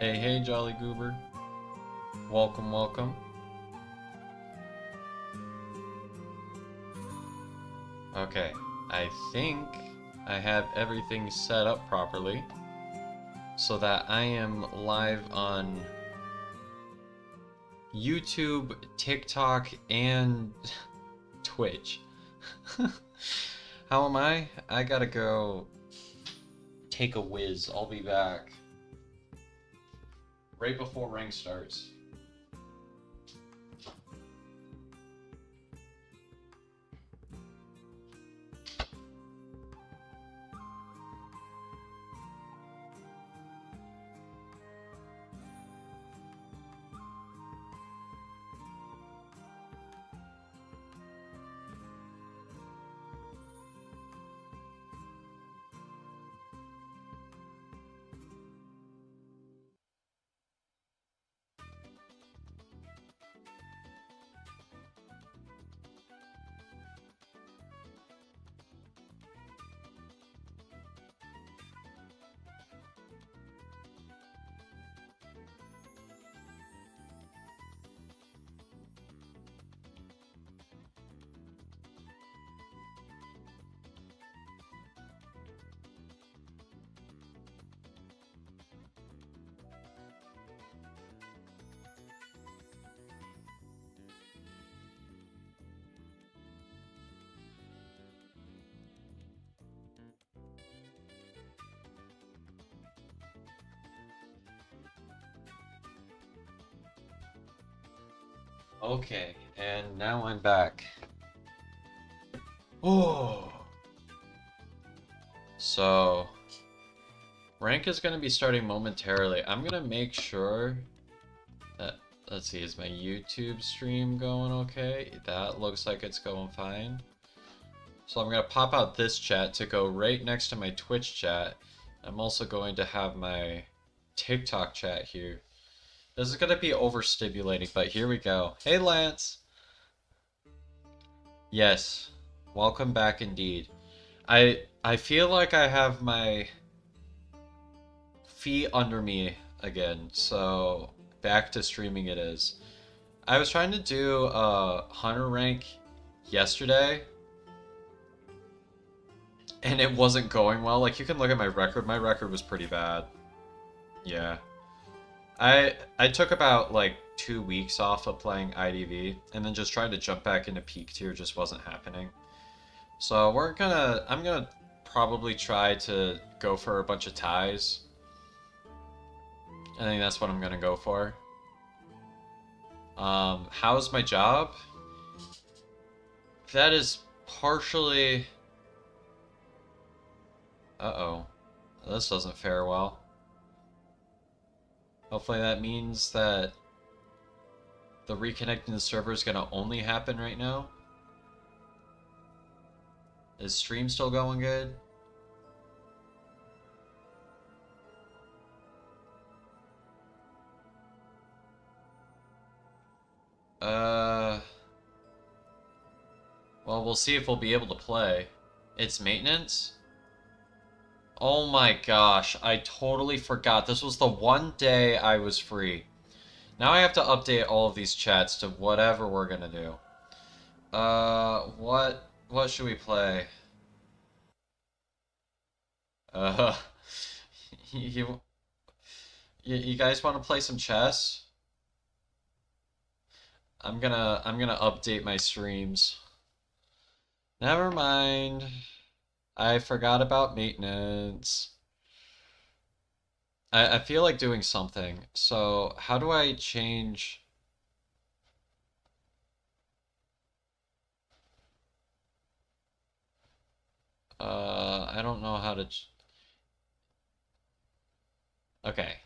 Hey, hey, Jolly Goober. Welcome, welcome. Okay, I think I have everything set up properly so that I am live on YouTube, TikTok, and Twitch. How am I? I gotta go take a whiz. I'll be back right before rank starts. Okay, and now I'm back. Oh. So, rank is going to be starting momentarily. I'm going to make sure that, let's see, is my YouTube stream going okay? That looks like it's going fine. So I'm going to pop out this chat to go right next to my Twitch chat. I'm also going to have my TikTok chat here. This is going to be overstimulating, but here we go. Hey, Lance! Yes, welcome back indeed. I feel like I have my feet under me again, so back to streaming it is. I was trying to do Hunter rank yesterday, and it wasn't going well. Like, you can look at my record. My record was pretty bad. Yeah. I took about like 2 weeks off of playing IDV, and then just trying to jump back into peak tier just wasn't happening. So I'm gonna probably try to go for a bunch of ties. I think that's what I'm gonna go for. How's my job? That is partially... Uh-oh. This doesn't fare well. Hopefully that means that the reconnecting the server is gonna only happen right now. Is stream still going good? Well, we'll see if we'll be able to play. It's maintenance? Oh my gosh, I totally forgot. This was the one day I was free. Now I have to update all of these chats to whatever we're gonna do. What should we play? Uh, you, you guys want to play some chess? I'm gonna update my streams. Never mind. I forgot about maintenance. I feel like doing something. So how do I change? I don't know how to. Okay.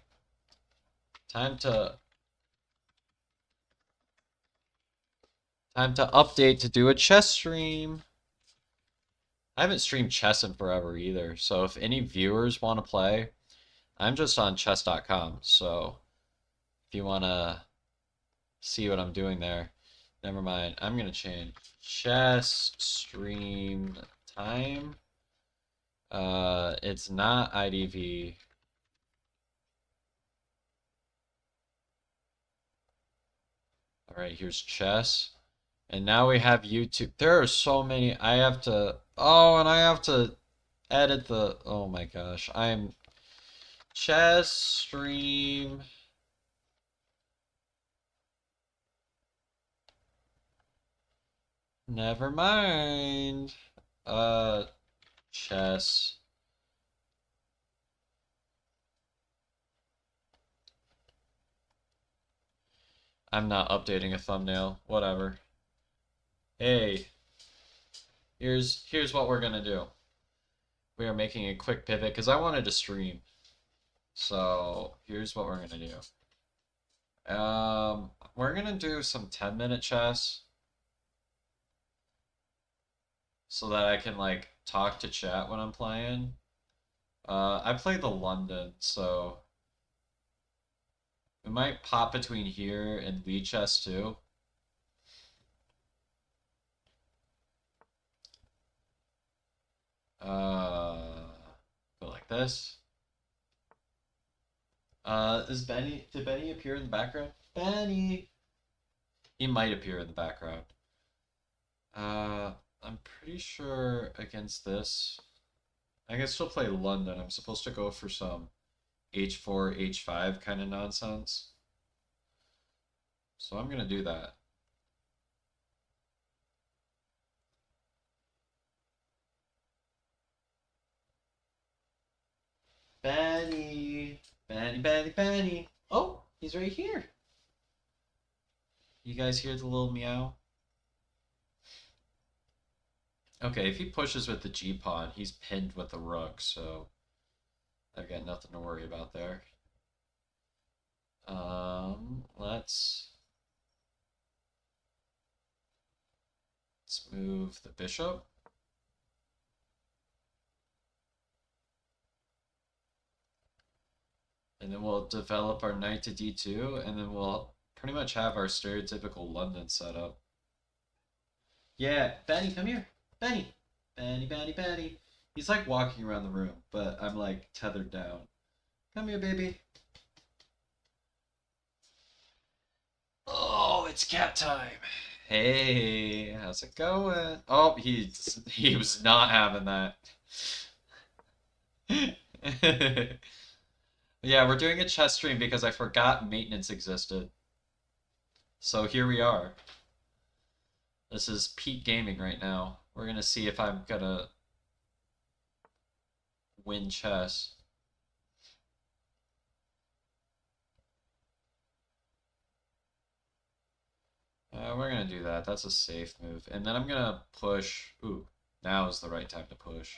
Time to update to do a chess stream. I haven't streamed chess in forever either, so if any viewers want to play, I'm just on chess.com, so if you want to see what I'm doing there, never mind. I'm going to change chess stream time. It's not IDV. Alright, here's chess. And now we have YouTube. There are so many. I have to. Oh, and I have to edit the. Oh my gosh. I'm. Chess stream. Never mind. Chess. I'm not updating a thumbnail. Whatever. Hey, here's what we're gonna do. We are making a quick pivot because I wanted to stream. So here's what we're gonna do. We're gonna do some 10-minute chess so that I can like talk to chat when I'm playing. I play the London, so we might pop between here and Lead chess too. Go like this. Is Benny? Did Benny appear in the background? Benny. He might appear in the background. I'm pretty sure against this, I can still play London. I'm supposed to go for some h4, h5 kind of nonsense. So I'm gonna do that. Benny, Benny, Benny, Benny. Oh, he's right here. You guys hear the little meow? Okay, if he pushes with the G pawn, he's pinned with the rook, so I've got nothing to worry about there. Let's move the bishop. And then we'll develop our knight to d2, and then we'll pretty much have our stereotypical London setup. Yeah, Benny, come here. Benny. Benny, Benny, Benny. He's like walking around the room, but I'm like tethered down. Come here, baby. Oh, it's cat time. Hey, how's it going? Oh, he was not having that. Yeah, we're doing a chess stream because I forgot maintenance existed. So here we are. This is peak gaming right now. We're gonna see if I'm gonna win chess. We're gonna do that. That's a safe move. And then I'm gonna push. Ooh, now is the right time to push.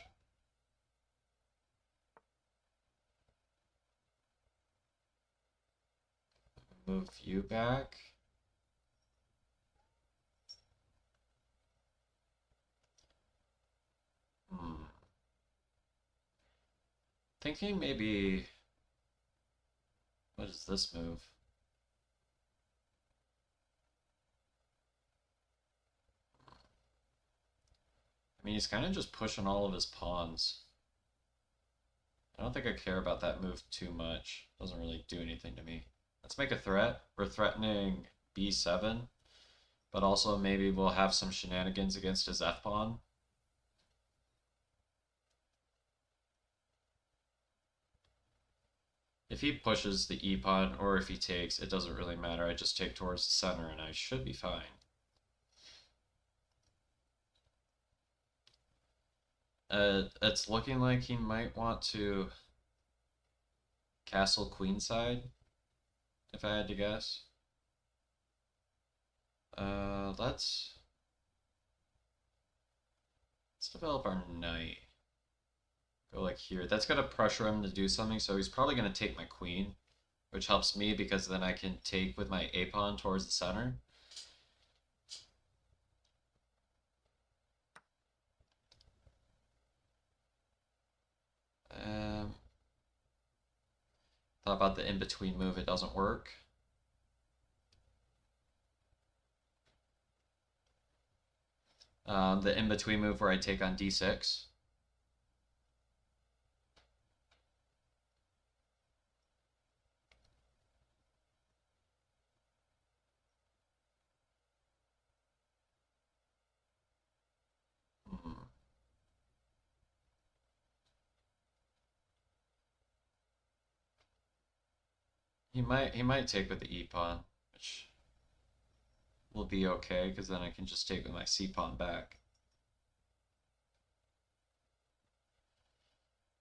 Move you back. Thinking maybe. What is this move? I mean, he's kind of just pushing all of his pawns. I don't think I care about that move too much. Doesn't really do anything to me. Let's make a threat. We're threatening b7, but also maybe we'll have some shenanigans against his f-pawn. If he pushes the e-pawn or if he takes, it doesn't really matter. I just take towards the center and I should be fine. It's looking like he might want to castle queenside, if I had to guess. Let's develop our knight. Go like here. That's gonna pressure him to do something, so he's probably gonna take my queen, which helps me because then I can take with my a-pawn towards the center. Thought about the in-between move, it doesn't work. The in-between move where I take on d6. He might take with the E pawn, which will be okay because then I can just take with my C pawn back.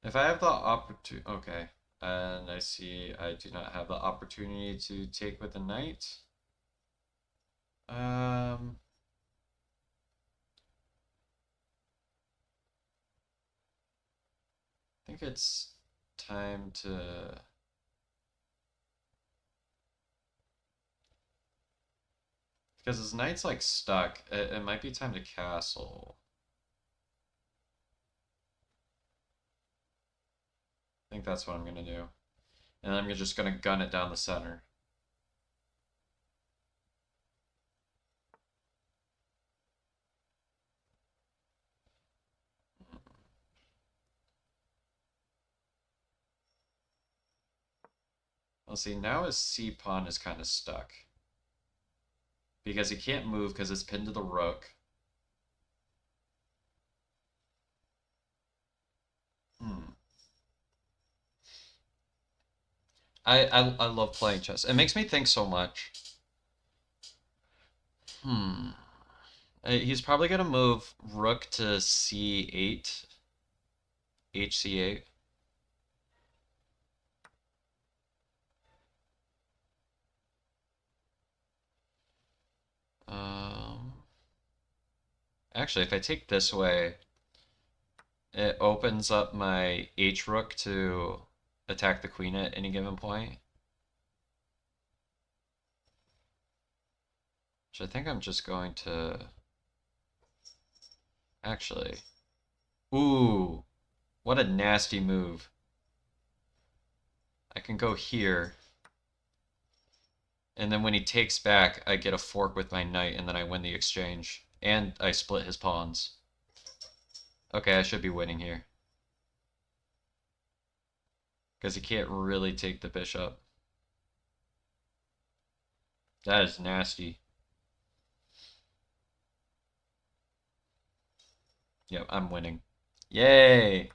If I have the opportunity, okay, and I see I do not have the opportunity to take with the knight. I think it's time to. Because his knight's like stuck, it might be time to castle. I think that's what I'm gonna do. And I'm just gonna gun it down the center. Well, see, now his C pawn is kind of stuck. Because he can't move because it's pinned to the rook. Hmm. I love playing chess. It makes me think so much. Hmm. He's probably gonna move rook to c8, hc8. Um, Actually, if I take this way, it opens up my h rook to attack the queen at any given point. Which I think I'm just going to... Actually... Ooh! What a nasty move. I can go here. And then when he takes back, I get a fork with my knight, and then I win the exchange. And I split his pawns. Okay, I should be winning here. Because he can't really take the bishop. That is nasty. Yep, I'm winning. Yay!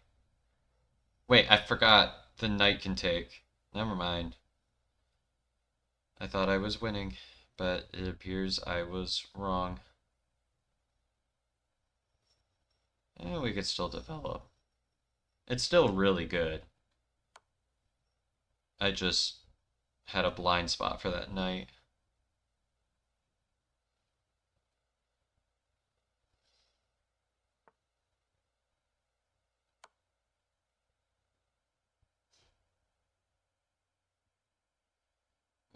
Wait, I forgot the knight can take. Never mind. I thought I was winning, but it appears I was wrong. And we could still develop. It's still really good. I just had a blind spot for that knight.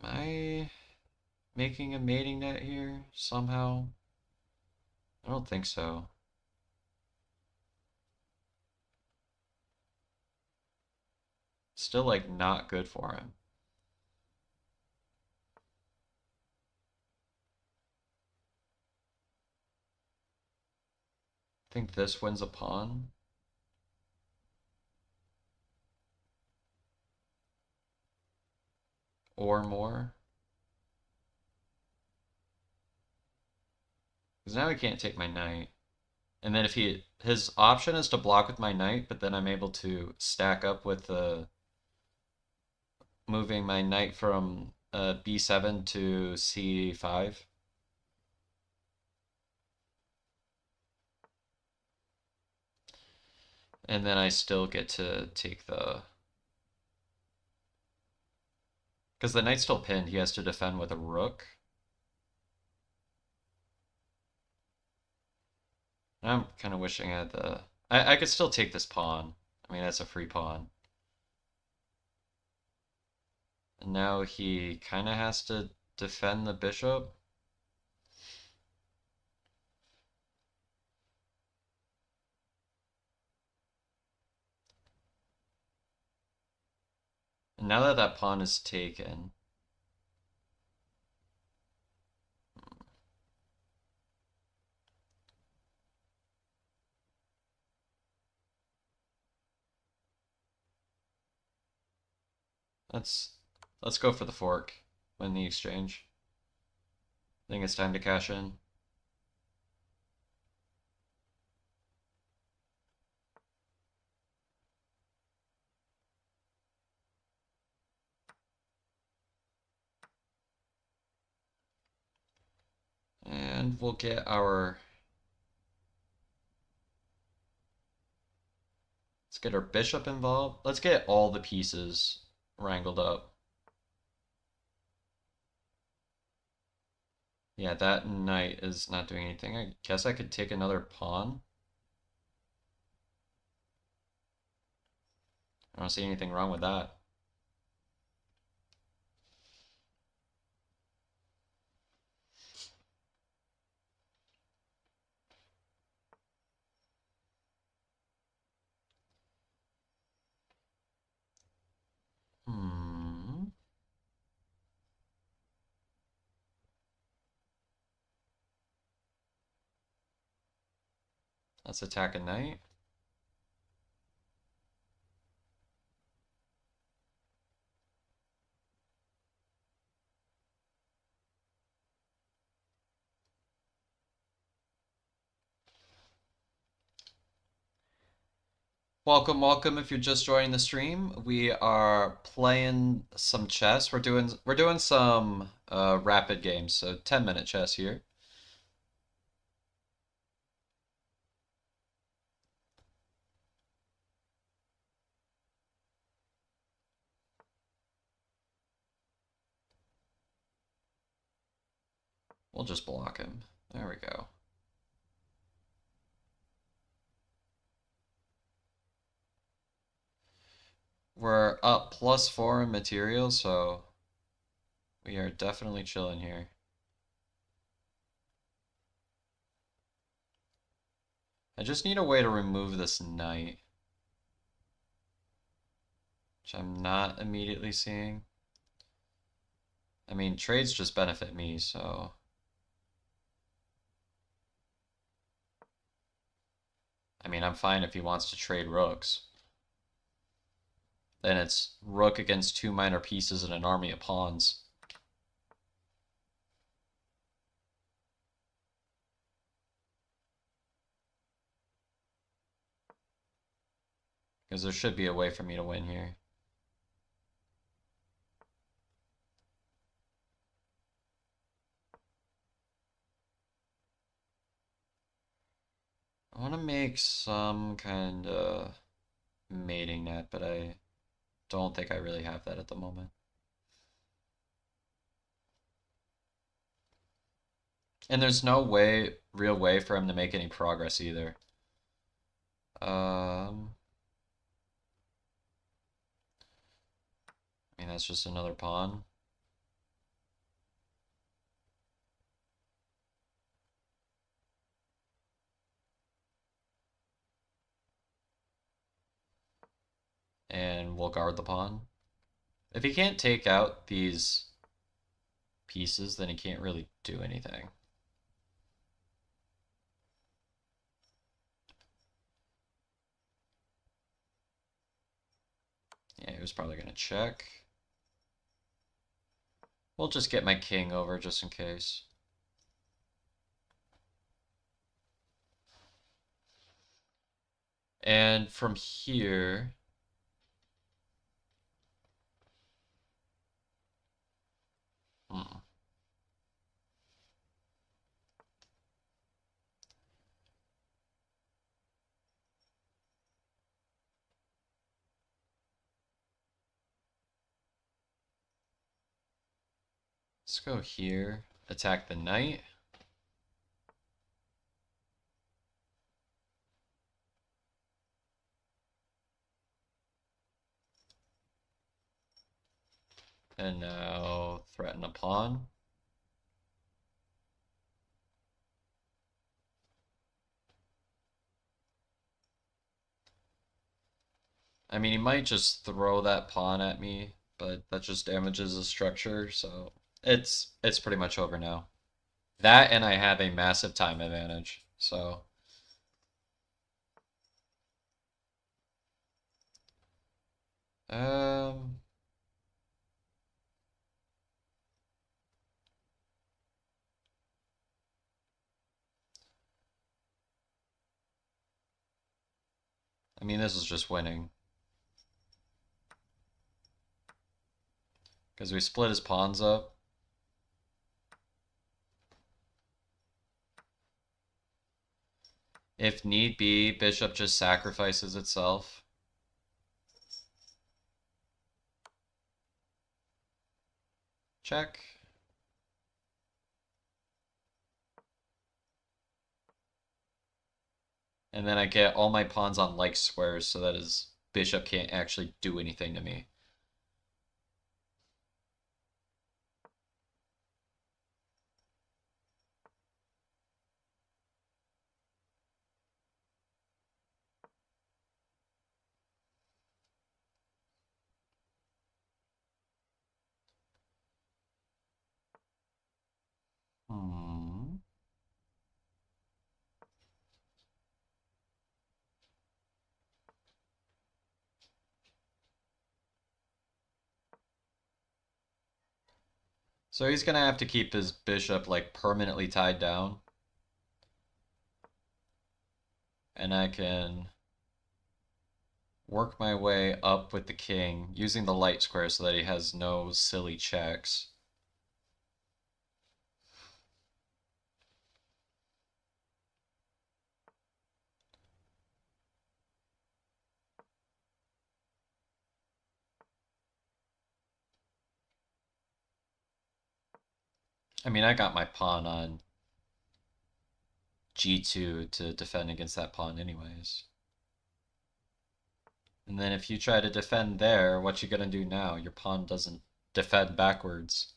Am I making a mating net here somehow? I don't think so. Still like not good for him. I think this wins a pawn. Or more. Because now he can't take my knight. And then if his option is to block with my knight, but then I'm able to stack up with the moving my knight from b7 to c5. And then I still get to take the... Because the knight's still pinned, he has to defend with a rook. I'm kind of wishing I had the... I could still take this pawn. I mean, that's a free pawn. And now he kind of has to defend the bishop. And now that that pawn is taken... Let's go for the fork. Win the exchange. I think it's time to cash in. And we'll get our... Let's get our bishop involved. Let's get all the pieces wrangled up. Yeah, that knight is not doing anything. I guess I could take another pawn. I don't see anything wrong with that. Hmm. Let's attack a knight. Welcome, welcome. If you're just joining the stream, we are playing some chess. We're doing some rapid games, so 10-minute chess here. We'll just block him. There we go. We're up +4 in material, so we are definitely chilling here. I just need a way to remove this knight, which I'm not immediately seeing. I mean, trades just benefit me, so... I mean, I'm fine if he wants to trade rooks. Then it's rook against 2 minor pieces and an army of pawns. Because there should be a way for me to win here. I want to make some kind of mating net, but I don't think I really have that at the moment. And there's no real way for him to make any progress either. I mean, that's just another pawn. And we'll guard the pawn. If he can't take out these pieces, then he can't really do anything. Yeah, he was probably going to check. We'll just get my king over just in case. And from here... Let's go here, attack the knight. And now threaten a pawn. I mean, he might just throw that pawn at me, but that just damages the structure, so it's pretty much over now. That and I have a massive time advantage, so... I mean, this is just winning. Because we split his pawns up. If need be, bishop just sacrifices itself. Check. And then I get all my pawns on like squares so that his bishop can't actually do anything to me. Hmm. So he's gonna have to keep his bishop like permanently tied down. And I can work my way up with the king using the light square so that he has no silly checks. I mean, I got my pawn on g2 to defend against that pawn anyways. And then if you try to defend there, what you gonna do now? Your pawn doesn't defend backwards.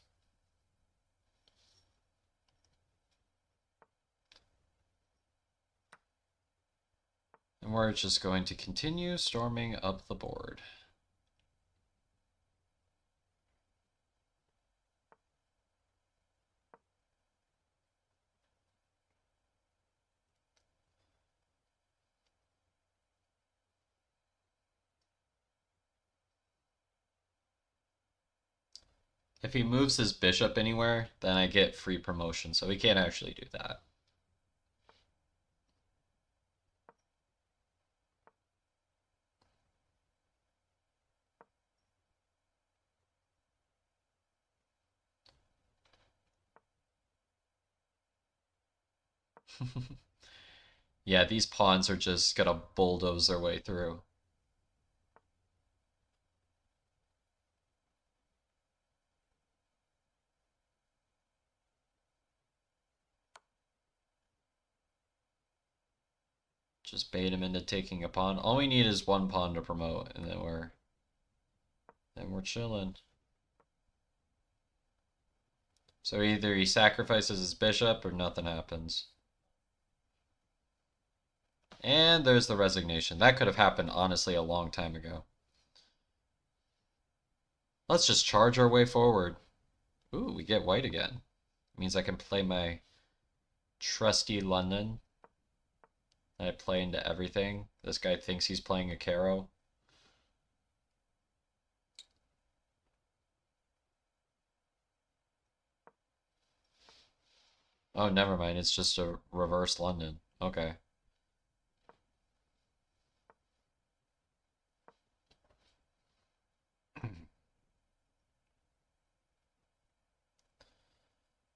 And we're just going to continue storming up the board. If he moves his bishop anywhere, then I get free promotion, so he can't actually do that. Yeah, these pawns are just gonna bulldoze their way through. Just bait him into taking a pawn. All we need is one pawn to promote, and then we're chilling. So either he sacrifices his bishop or nothing happens. And there's the resignation. That could have happened, honestly, a long time ago. Let's just charge our way forward. Ooh, we get white again. It means I can play my trusty London. I play into everything. This guy thinks he's playing a Caro. Oh, never mind. It's just a reverse London. Okay.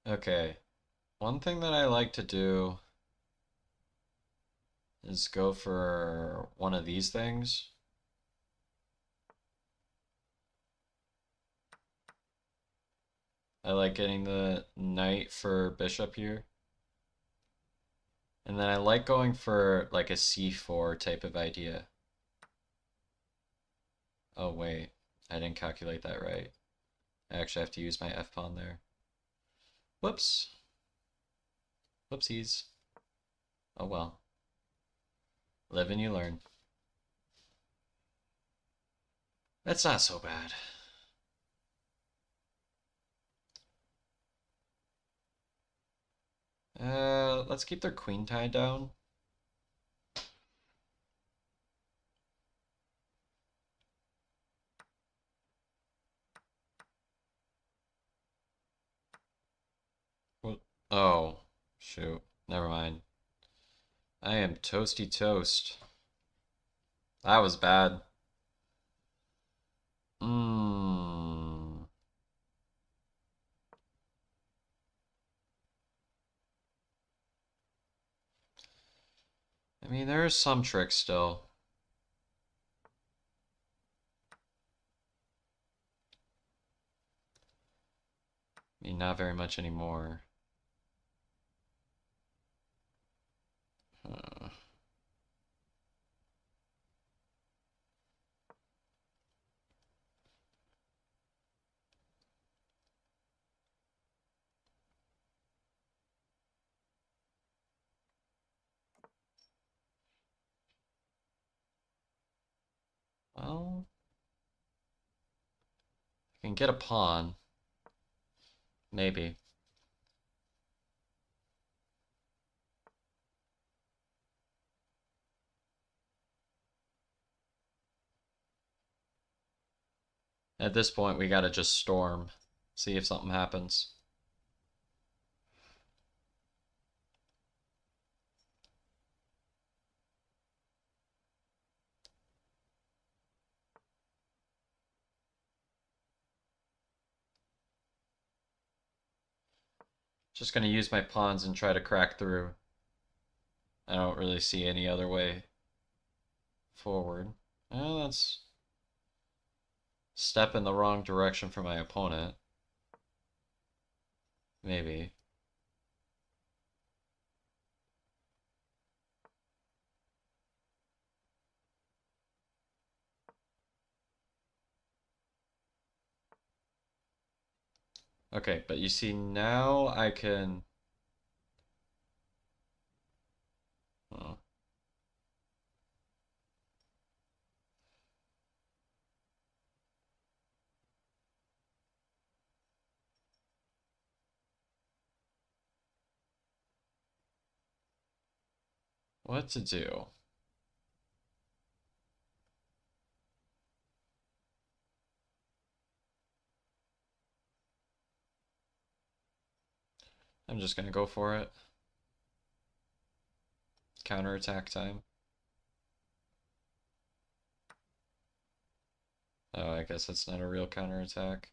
Okay. One thing that I like to do is go for one of these things. I like getting the knight for bishop here. And then I like going for like a c4 type of idea. Oh wait, I didn't calculate that right. I actually have to use my f-pawn there. Whoops. Whoopsies. Oh well. Live and you learn. That's not so bad. Let's keep their queen tied down. What? Oh, shoot. Never mind. I am toasty toast. That was bad. Mmm. mean, there are some tricks still. I mean, not very much anymore. Uh, well, I can get a pawn. Maybe. At this point, we gotta just storm. See if something happens. Just gonna use my pawns and try to crack through. I don't really see any other way forward. Oh, that's step in the wrong direction for my opponent. Maybe. Okay, but you see now I can... Oh. What to do? I'm just gonna go for it. Counterattack time. Oh, I guess that's not a real counterattack.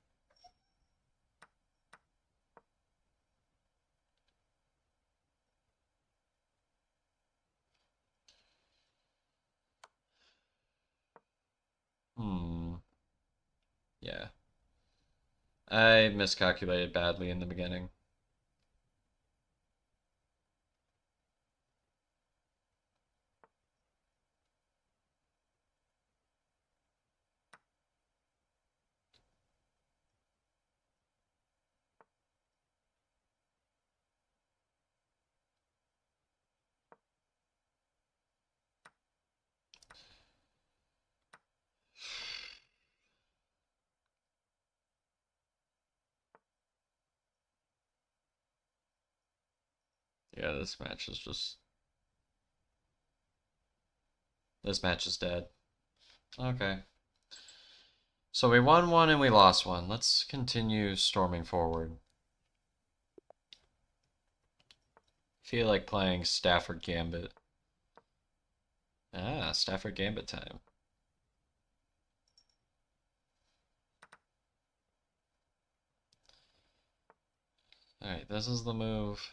Yeah. I miscalculated badly in the beginning. Yeah, this match is just... This match is dead. Okay. So we won one and we lost one. Let's continue storming forward. Feel like playing Stafford Gambit. Ah, Stafford Gambit time. Alright, this is the move.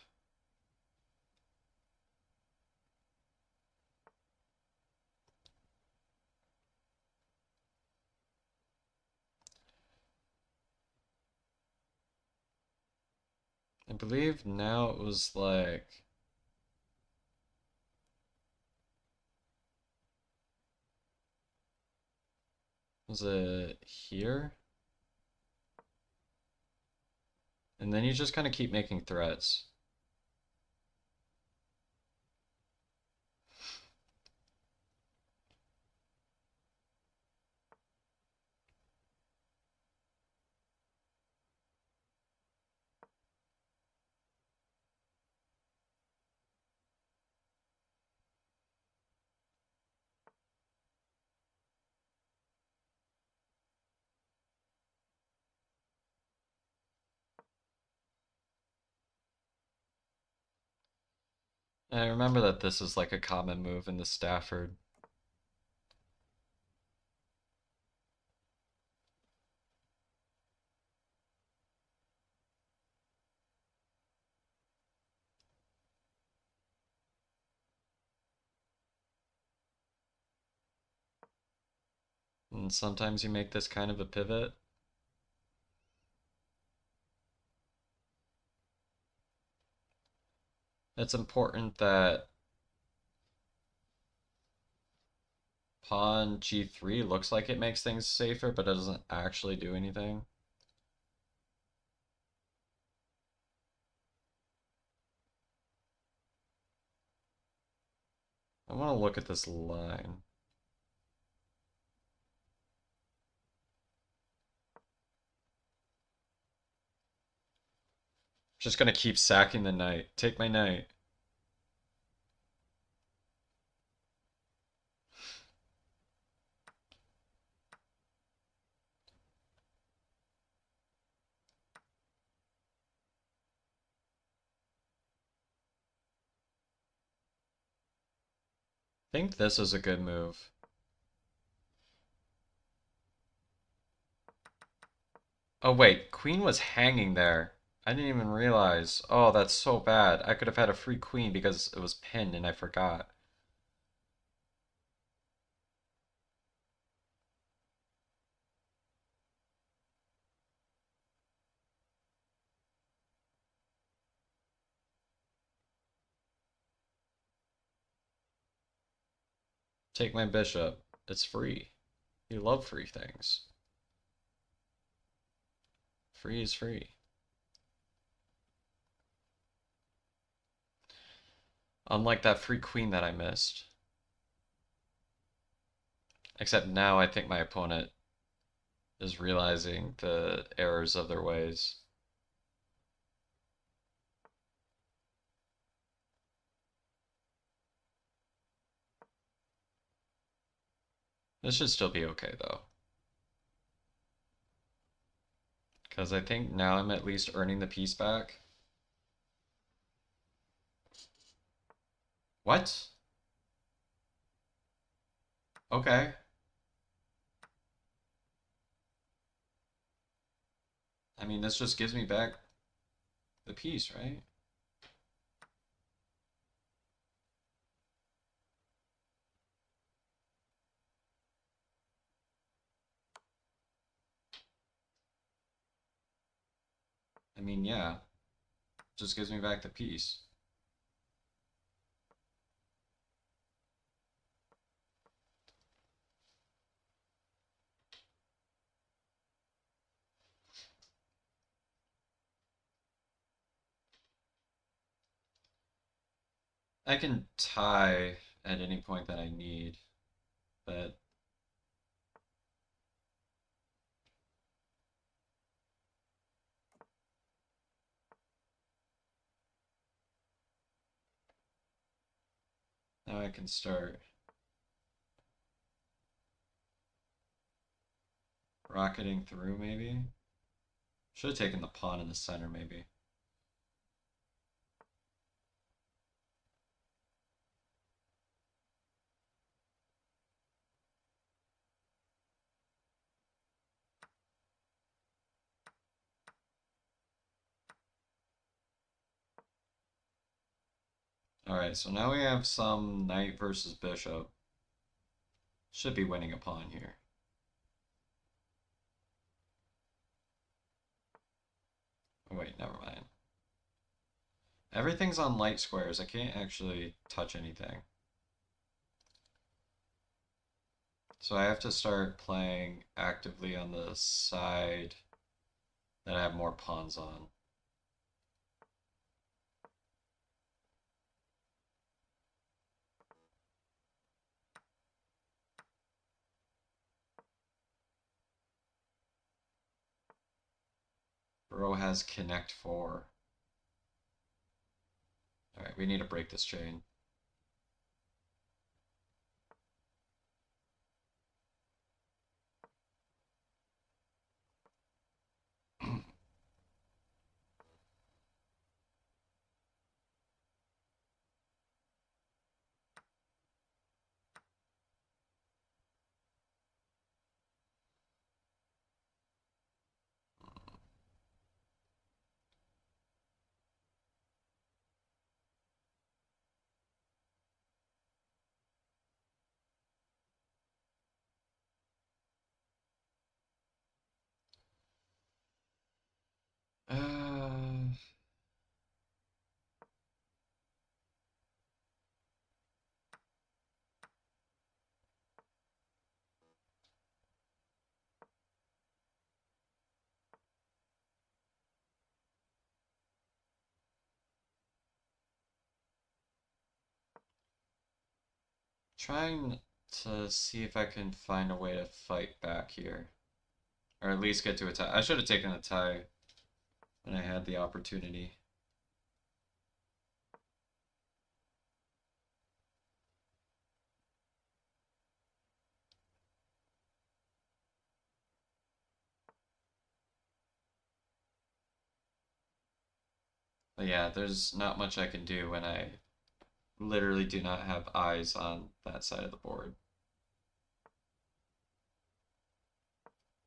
I believe now it was like... Was it here? And then you just kind of keep making threats. And I remember that this is like a common move in the Stafford. And sometimes you make this kind of a pivot. It's important that pawn g3 looks like it makes things safer, but it doesn't actually do anything. I want to look at this line. Just gonna keep sacking the knight. Take my knight. I think this is a good move. Oh wait, queen was hanging there. I didn't even realize. Oh, that's so bad. I could have had a free queen because it was pinned and I forgot. Take my bishop. It's free. You love free things. Free is free. Unlike that free queen that I missed. Except now I think my opponent is realizing the errors of their ways. This should still be okay though. Because I think now I'm at least earning the piece back. What? Okay. I mean, this just gives me back the piece, right? I mean, yeah. Just gives me back the piece. I can tie at any point that I need, but now I can start rocketing through maybe. Should have taken the pawn in the center maybe. Alright, so now we have some knight versus bishop. Should be winning a pawn here. Oh wait, never mind. Everything's on light squares. I can't actually touch anything. So I have to start playing actively on the side that I have more pawns on. Bro has connect 4. Alright, we need to break this chain. Uh, trying to see if I can find a way to fight back here. Or at least get to a tie. I should have taken a tie when I had the opportunity. But yeah, there's not much I can do when I literally do not have eyes on that side of the board.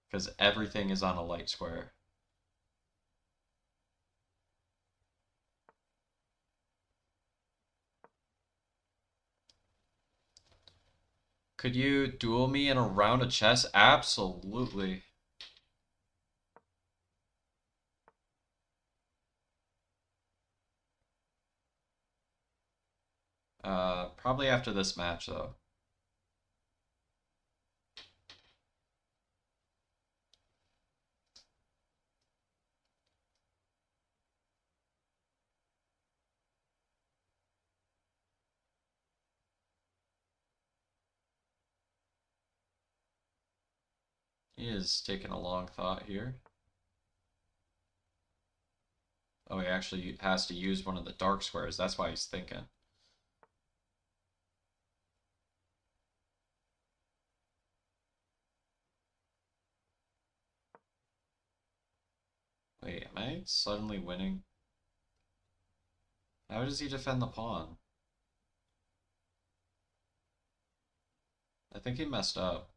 Because everything is on a light square. Could you duel me in a round of chess? Absolutely. Probably after this match, though. He is taking a long thought here. Oh, he actually has to use one of the dark squares. That's why he's thinking. Wait, am I suddenly winning? How does he defend the pawn? I think he messed up.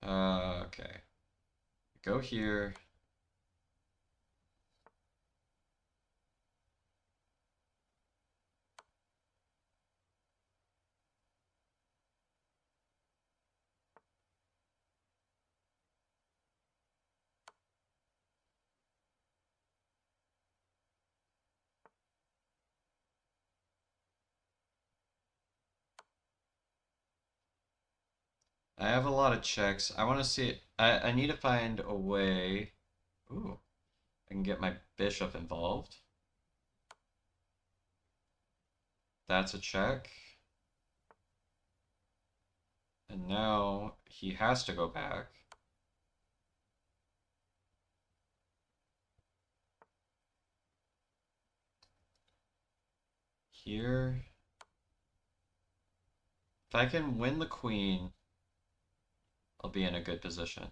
Okay. Go here. I have a lot of checks. I want to see. I need to find a way. Ooh, I can get my bishop involved. That's a check. And now he has to go back. Here. If I can win the queen, I'll be in a good position.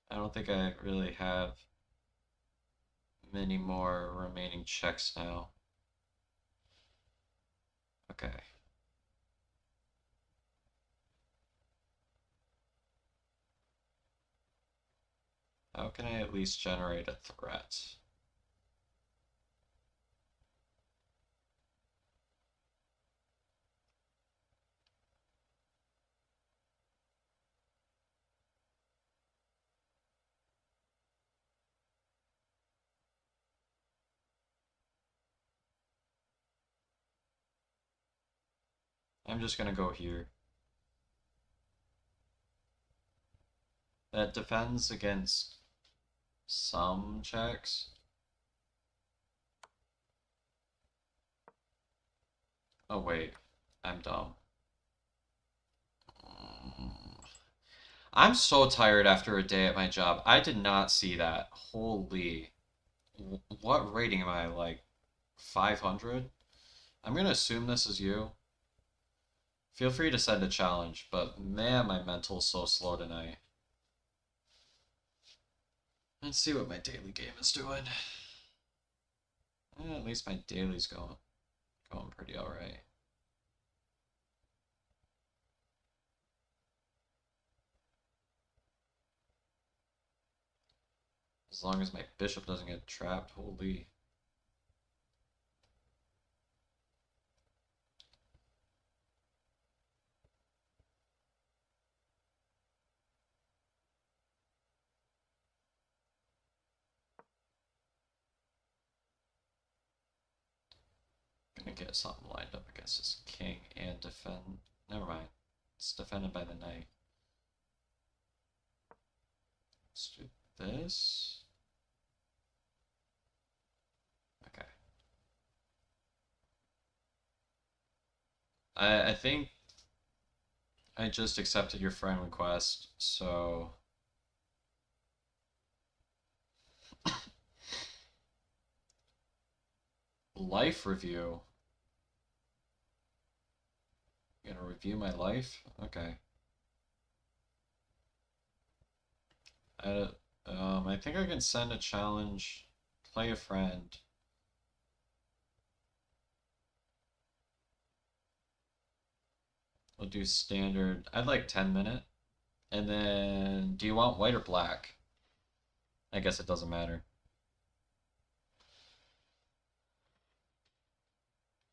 I don't think I really have many more remaining checks now. Okay. How can I at least generate a threat? I'm just gonna go here. That defends against some checks. Oh wait, I'm dumb. I'm so tired after a day at my job. I did not see that. Holy. What rating am I, like 500? I'm gonna assume this is you. Feel free to send a challenge, but man, my mental's so slow tonight. Let's see what my daily game is doing. At least my daily's going pretty alright. As long as my bishop doesn't get trapped, holy. Gonna get something lined up against this king and defend. Never mind. It's defended by the knight. Let's do this. Okay. I think I just accepted your friend request, so life review. You gonna review my life? Okay. I think I can send a challenge, play a friend. We'll do standard. I'd like 10-minute. And then, do you want white or black? I guess it doesn't matter.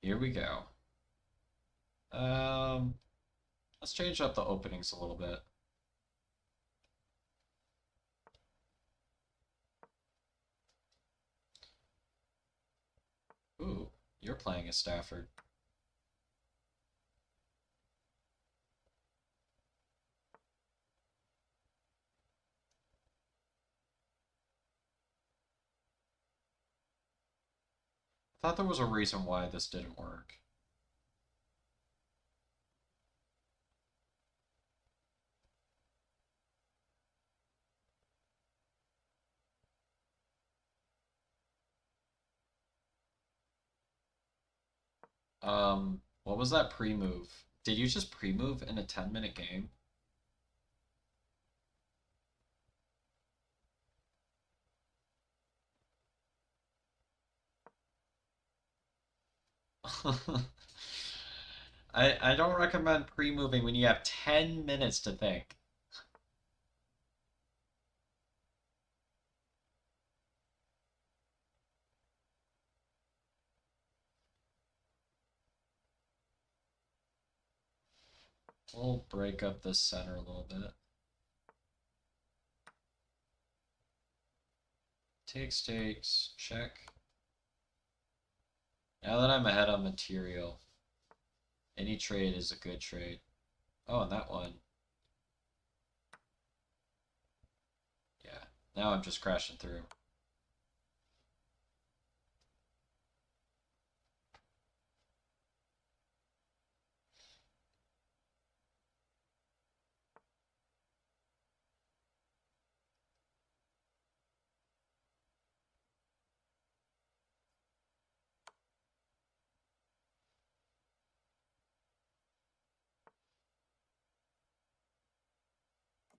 Here we go. Let's change up the openings a little bit. Ooh, you're playing a Stafford. I thought there was a reason why this didn't work. What was that pre-move? Did you just pre-move in a 10-minute game? I don't recommend pre-moving when you have 10 minutes to think. We'll break up the center a little bit. Takes, check. Now that I'm ahead on material, any trade is a good trade. Oh, and that one. Yeah, now I'm just crashing through.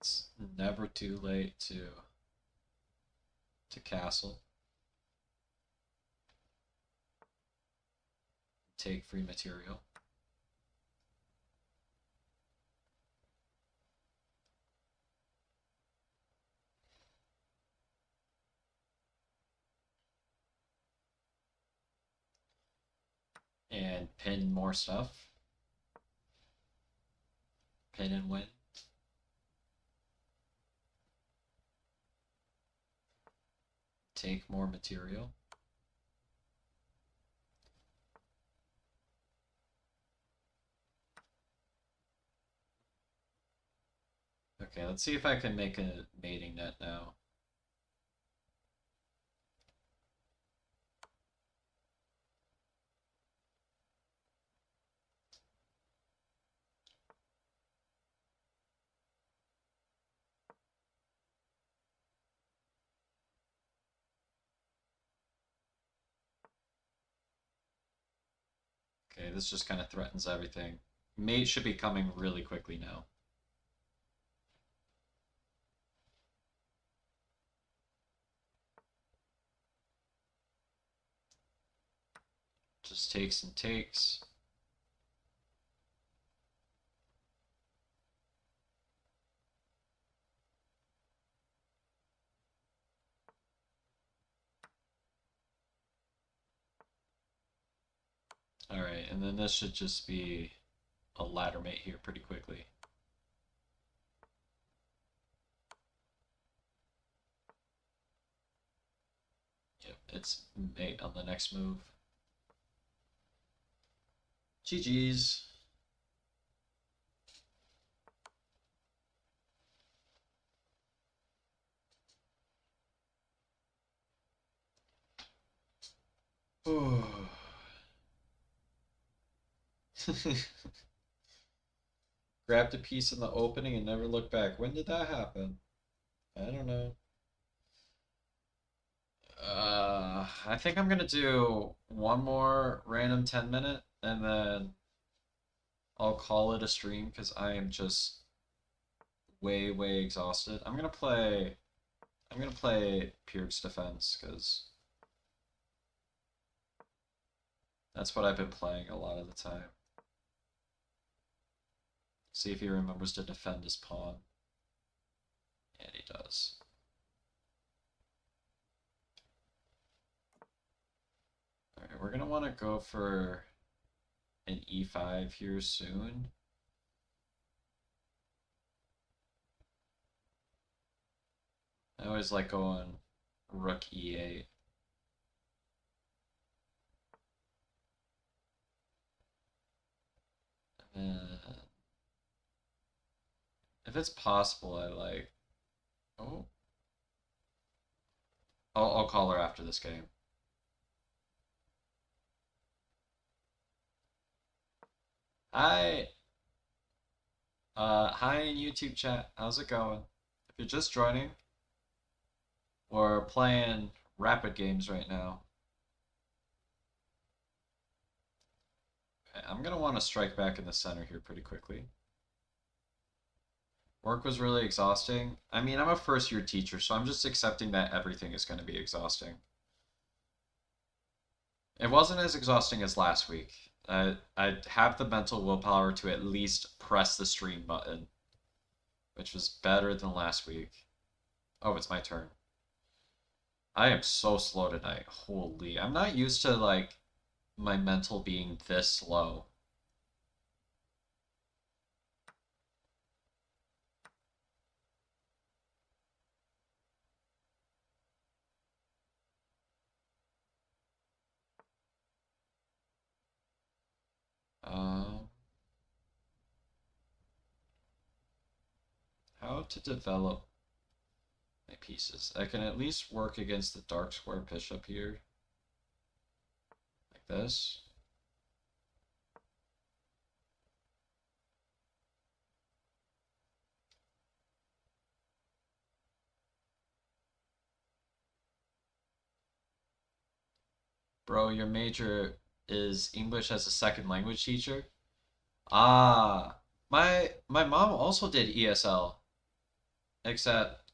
It's never too late to castle. Take free material. And pin more stuff. Pin and win. Take more material. Okay, let's see if I can make a mating net now. Okay, this just kind of threatens everything. Mate should be coming really quickly now. Just takes and takes. Alright, and then this should just be a ladder mate here pretty quickly. Yep, it's mate on the next move. GG's. Grabbed a piece in the opening and never looked back. When did that happen? I don't know. I think I'm gonna do one more random 10-minute and then I'll call it a stream because I am just way exhausted. I'm gonna play Pyrrh's Defense because that's what I've been playing a lot of the time. See if he remembers to defend his pawn. And he does. Alright, we're gonna want to go for an e5 here soon. I always like going rook e8. And if it's possible, I like... Oh. I'll call her after this game. Hi! Hi in YouTube chat. How's it going? If you're just joining, we're playing rapid games right now. Okay, I'm gonna want to strike back in the center here pretty quickly. Work was really exhausting. I mean, I'm a first-year teacher, so I'm just accepting that everything is going to be exhausting. It wasn't as exhausting as last week. I have the mental willpower to at least press the stream button, which was better than last week. Oh, it's my turn. I am so slow tonight. Holy, I'm not used to, like, my mental being this slow. How to develop my pieces. I can at least work against the dark square bishop here. Like this. Bro, your major is English as a second language teacher? Ah, my mom also did ESL, except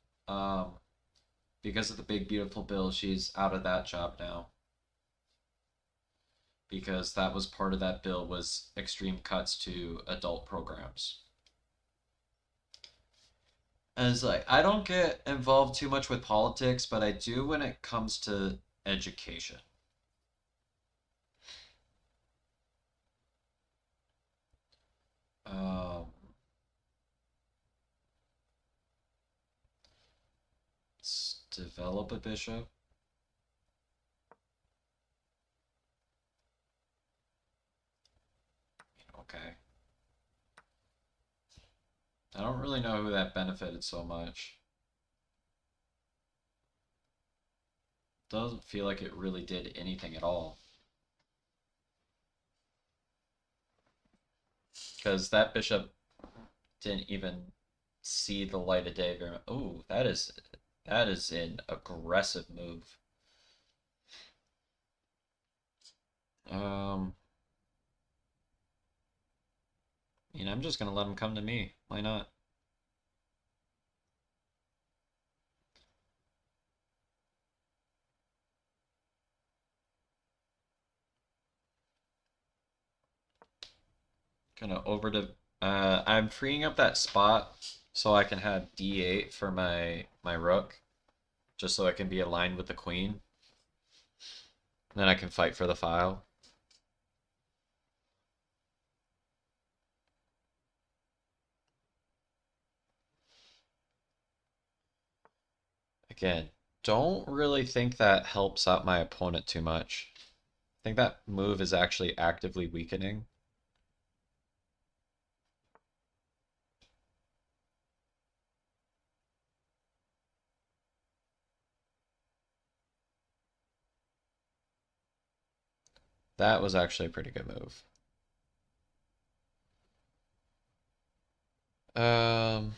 because of the big beautiful bill, she's out of that job now. Because that was part of that bill was extreme cuts to adult programs. And it's like I don't get involved too much with politics, but I do when it comes to education. Let's develop a bishop. Okay. I don't really know who that benefited so much. Doesn't feel like it really did anything at all. Because that bishop didn't even see the light of day very much. Oh, that is an aggressive move. I mean, I'm just gonna let him come to me. Why not? Gonna over to. I'm freeing up that spot so I can have d8 for my rook, just so I can be aligned with the queen. Then I can fight for the file. Again, don't really think that helps out my opponent too much. I think that move is actually actively weakening. That was actually a pretty good move. Um,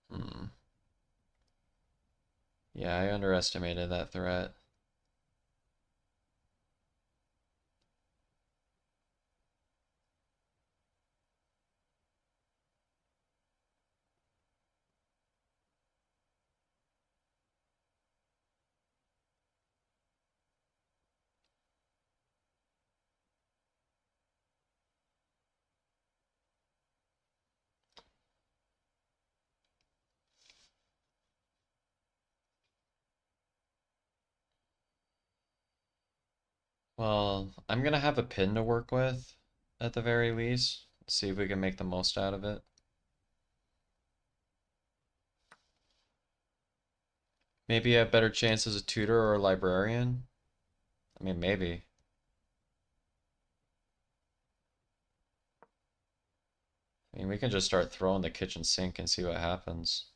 hmm. Yeah, I underestimated that threat. Well, I'm gonna have a pin to work with at the very least. See if we can make the most out of it. Maybe I have better chance as a tutor or a librarian. I mean, maybe. I mean, we can just start throwing the kitchen sink and see what happens.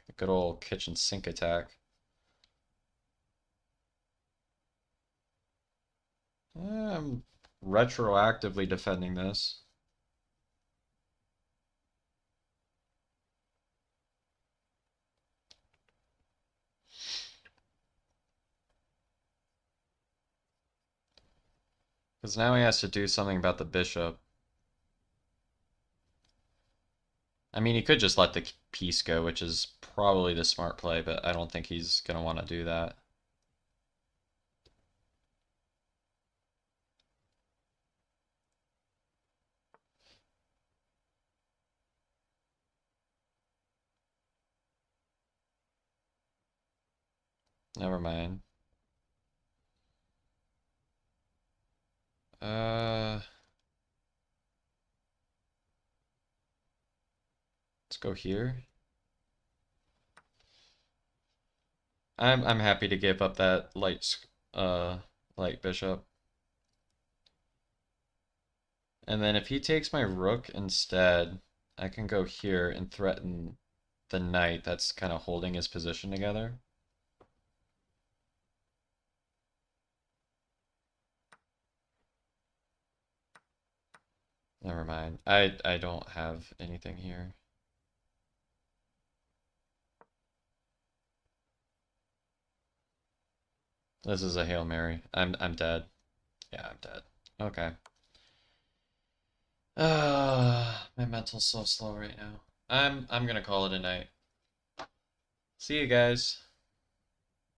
A good old kitchen sink attack. I'm retroactively defending this. Because now he has to do something about the bishop. I mean, he could just let the piece go, which is probably the smart play, but I don't think he's going to want to do that. Never mind. Let's go here. I'm happy to give up that light bishop. And then if he takes my rook instead, I can go here and threaten the knight that's kind of holding his position together. Never mind. I don't have anything here. This is a Hail Mary. I'm dead. Yeah, I'm dead. Okay. My mental's so slow right now. I'm gonna call it a night. See you guys.